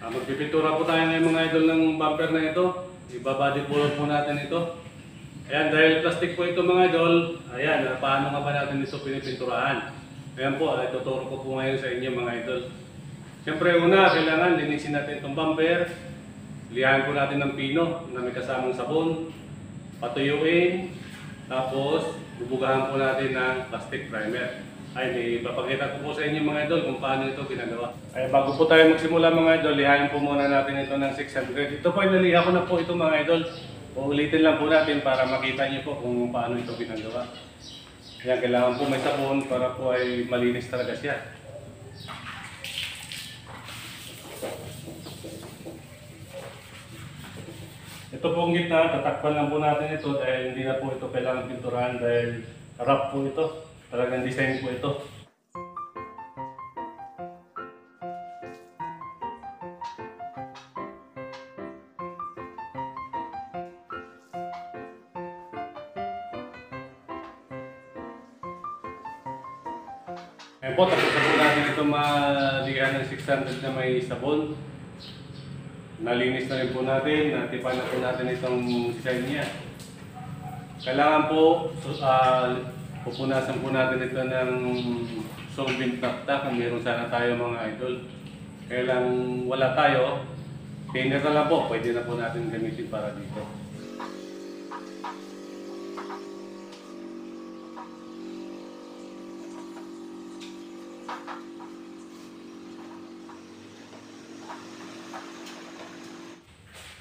Magpipintura po tayo ngayon mga idol ng bumper na ito. Ibabody pulot po natin ito. Ayan, dahil plastic po ito mga idol, ayan, paano nga ba natin ito pinipinturahan? Ayan po, tuturo ko po ngayon sa inyo mga idol. Siyempre una, kailangan linisin natin itong bumper. Lihain po natin ng pino na may kasamang sabon. Patuyuin. Tapos, bubugahan po natin ng plastic primer. Ay, ipapakita ko po sa inyo mga idol kung paano ito ginagawa. Ay, bago po tayo magsimula mga idol, lihain po muna natin ito ng 600. Ito po ay naliha ko na po ito mga idol. Uulitin lang po natin para makita niyo po kung paano ito ginagawa. Yan, kailangan po may sabon para po ay malinis talaga siya. Ito pong gitna, tatakpan lang po natin ito dahil hindi na po ito kailangan pinturahan dahil rough po ito. Talagang design po ito. Ayan po, tapos na po natin ito malihan ng 600 na may sabon. Nalinis na rin po natin, natipan na po natin itong design niya. Kailangan po, pupunasan po natin ito ng solvent napta kung meron sana tayo mga idol. Kailang wala tayo, thinner na lang po, pwede na po natin gamitin para dito.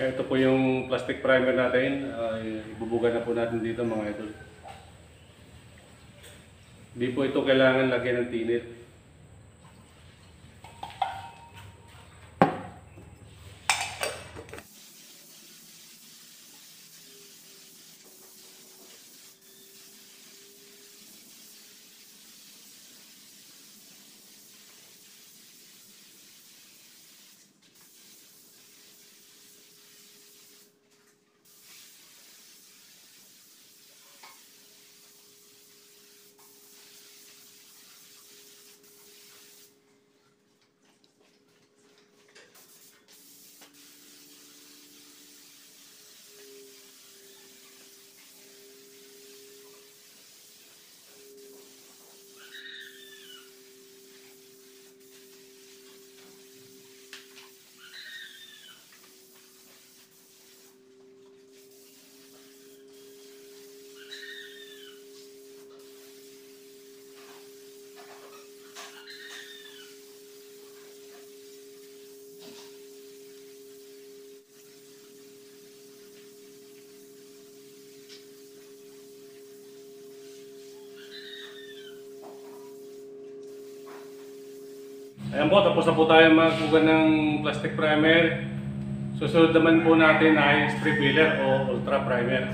Ito po yung plastic primer natin, ibubuga na po natin dito mga idol. Hindi po ito kailangan lagyan ng tinit. Ayan po, tapos na po tayo magbuga ng plastic primer. Susunod naman po natin ay strip filler o ultra primer.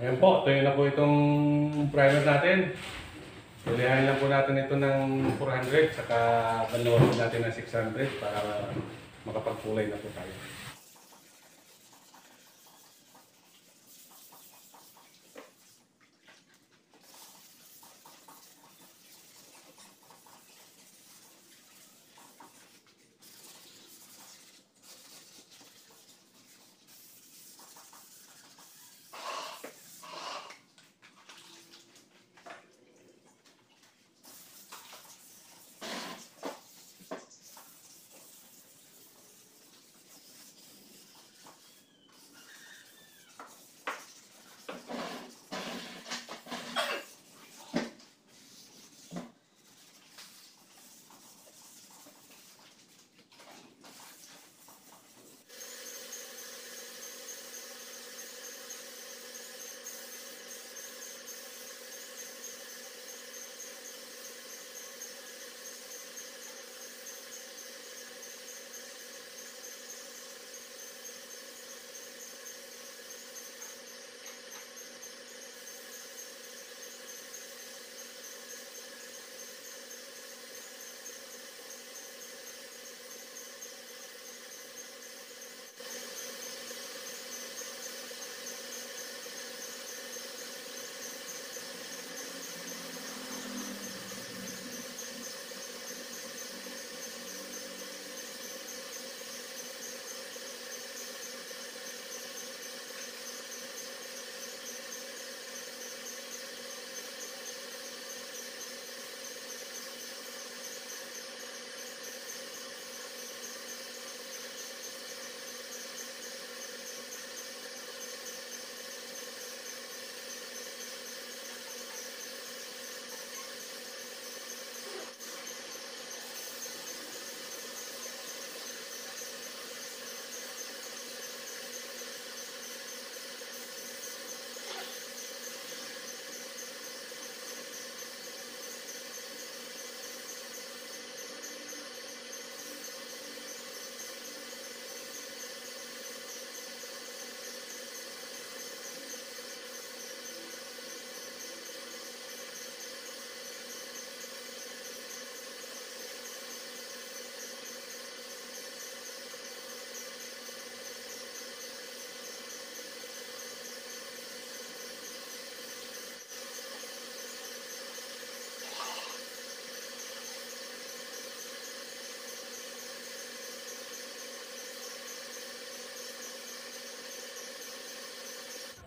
Ayan po, ito na po itong primer natin. Ulihain lang po natin ito ng 400, saka banlawan po natin ng 600 para makapagkulay na po tayo.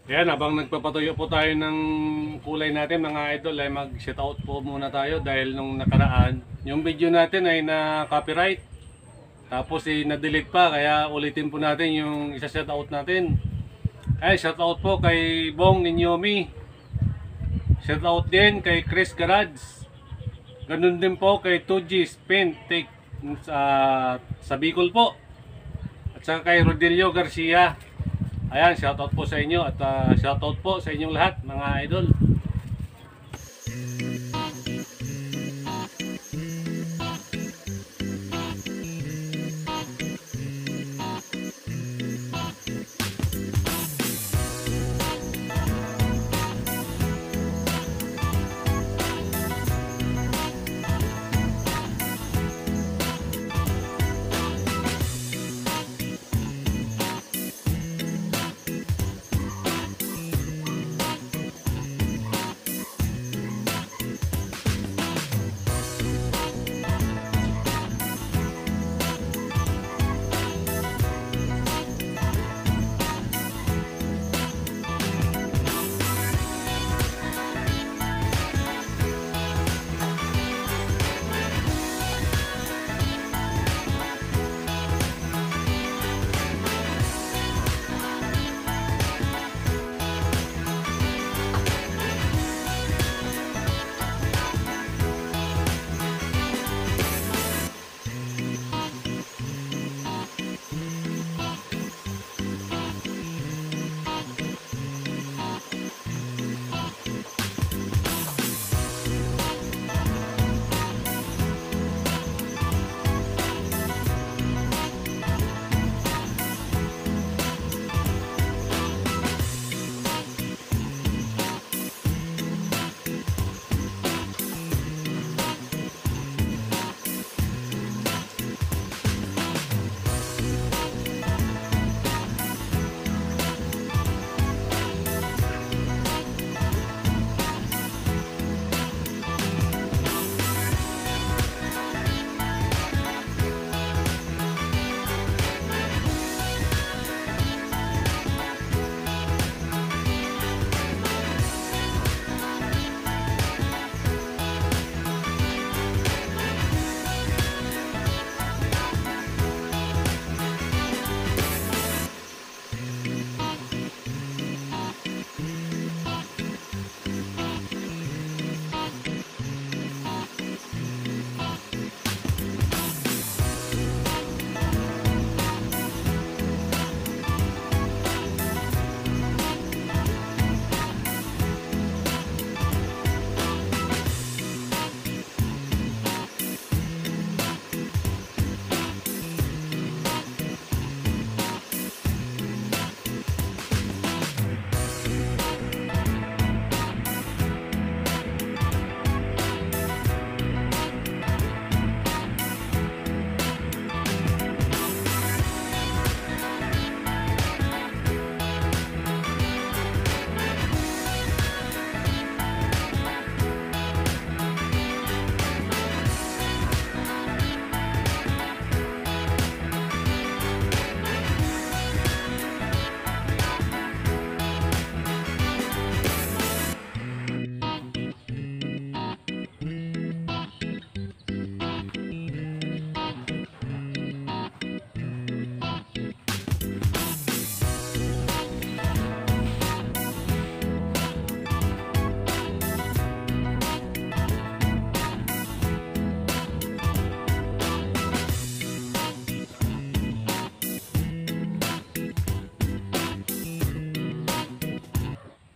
Ayan, habang nagpapatuyo po tayo ng kulay natin mga idol, ay mag-shoutout po muna tayo dahil nung nakaraan, yung video natin ay na-copyright. Tapos na-delete pa, kaya ulitin po natin yung isa-shoutout natin. Ay, shoutout po kay Bong Ninyomi. Shoutout din kay Chris Garage. Ganun din po kay 2G Spin Take sa Bicol po. At saka kay Rodelio Garcia. Ayan, shoutout po sa inyo at shoutout po sa inyong lahat mga idol.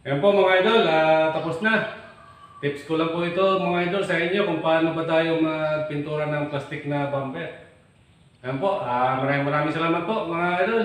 Ayan po mga idol, tapos na. Tips ko lang po ito mga idol sa inyo kung paano ba tayo magpintura ng plastic na bumper. Ayan po, maraming salamat po mga idol.